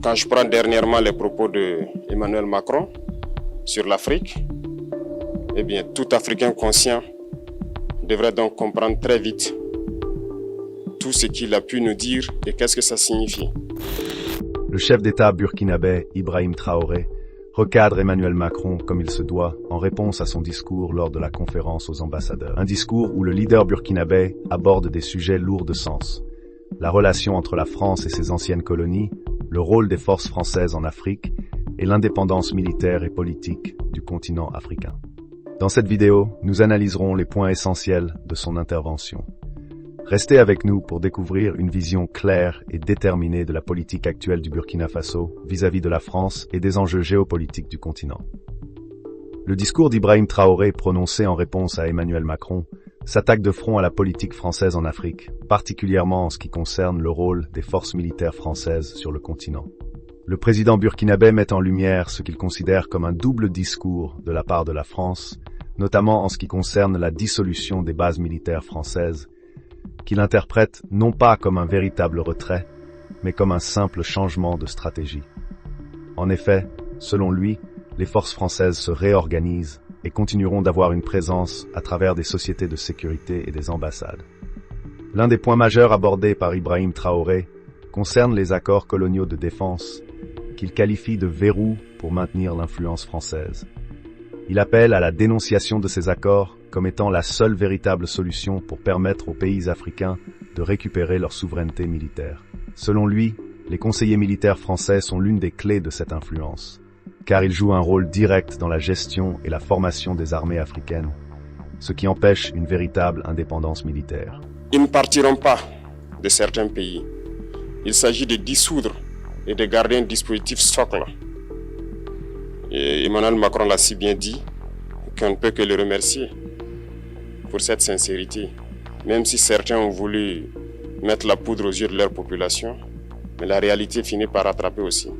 Quand je prends dernièrement les propos de Emmanuel Macron sur l'Afrique, eh bien, tout Africain conscient devrait donc comprendre très vite tout ce qu'il a pu nous dire et qu'est-ce que ça signifie. Le chef d'État burkinabé, Ibrahim Traoré, recadre Emmanuel Macron comme il se doit en réponse à son discours lors de la conférence aux ambassadeurs. Un discours où le leader burkinabé aborde des sujets lourds de sens. La relation entre la France et ses anciennes colonies, le rôle des forces françaises en Afrique et l'indépendance militaire et politique du continent africain. Dans cette vidéo, nous analyserons les points essentiels de son intervention. Restez avec nous pour découvrir une vision claire et déterminée de la politique actuelle du Burkina Faso vis-à-vis de la France et des enjeux géopolitiques du continent. Le discours d'Ibrahim Traoré prononcé en réponse à Emmanuel Macron s'attaque de front à la politique française en Afrique, particulièrement en ce qui concerne le rôle des forces militaires françaises sur le continent. Le président burkinabé met en lumière ce qu'il considère comme un double discours de la part de la France, notamment en ce qui concerne la dissolution des bases militaires françaises, qu'il interprète non pas comme un véritable retrait, mais comme un simple changement de stratégie. En effet, selon lui, les forces françaises se réorganisent et continueront d'avoir une présence à travers des sociétés de sécurité et des ambassades. L'un des points majeurs abordés par Ibrahim Traoré concerne les accords coloniaux de défense, qu'il qualifie de verrous pour maintenir l'influence française. Il appelle à la dénonciation de ces accords comme étant la seule véritable solution pour permettre aux pays africains de récupérer leur souveraineté militaire. Selon lui, les conseillers militaires français sont l'une des clés de cette influence, car ils jouent un rôle direct dans la gestion et la formation des armées africaines, ce qui empêche une véritable indépendance militaire. Ils ne partiront pas de certains pays. Il s'agit de dissoudre et de garder un dispositif socle. Et Emmanuel Macron l'a si bien dit qu'on ne peut que le remercier pour cette sincérité. Même si certains ont voulu mettre la poudre aux yeux de leur population, mais la réalité finit par rattraper aussi.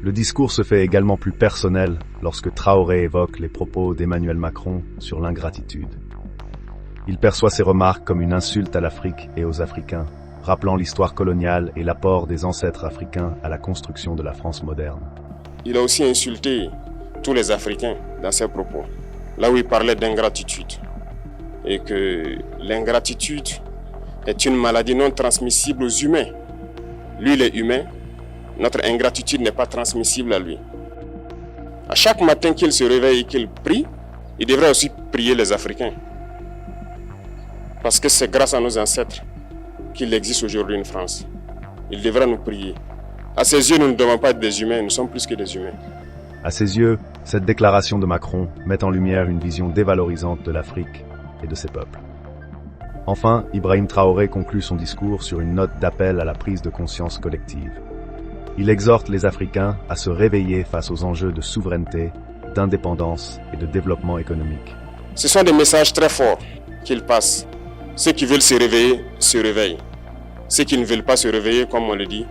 Le discours se fait également plus personnel lorsque Traoré évoque les propos d'Emmanuel Macron sur l'ingratitude. Il perçoit ces remarques comme une insulte à l'Afrique et aux Africains, rappelant l'histoire coloniale et l'apport des ancêtres africains à la construction de la France moderne. Il a aussi insulté tous les Africains dans ses propos, là où il parlait d'ingratitude, et que l'ingratitude est une maladie non transmissible aux humains. Lui, il est humain, notre ingratitude n'est pas transmissible à lui. À chaque matin qu'il se réveille et qu'il prie, il devrait aussi prier les Africains. Parce que c'est grâce à nos ancêtres qu'il existe aujourd'hui une France. Il devra nous prier. À ses yeux, nous ne devons pas être des humains, nous sommes plus que des humains. À ses yeux, cette déclaration de Macron met en lumière une vision dévalorisante de l'Afrique et de ses peuples. Enfin, Ibrahim Traoré conclut son discours sur une note d'appel à la prise de conscience collective. Il exhorte les Africains à se réveiller face aux enjeux de souveraineté, d'indépendance et de développement économique. Ce sont des messages très forts qu'il passe. Ceux qui veulent se réveiller, se réveillent. Ceux qui ne veulent pas se réveiller, comme on le dit,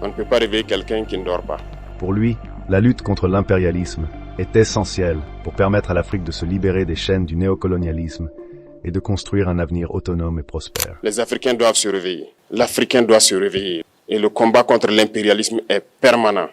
on ne peut pas réveiller quelqu'un qui ne dort pas. Pour lui, la lutte contre l'impérialisme est essentielle pour permettre à l'Afrique de se libérer des chaînes du néocolonialisme et de construire un avenir autonome et prospère. Les Africains doivent se réveiller. L'Africain doit se réveiller. Et le combat contre l'impérialisme est permanent.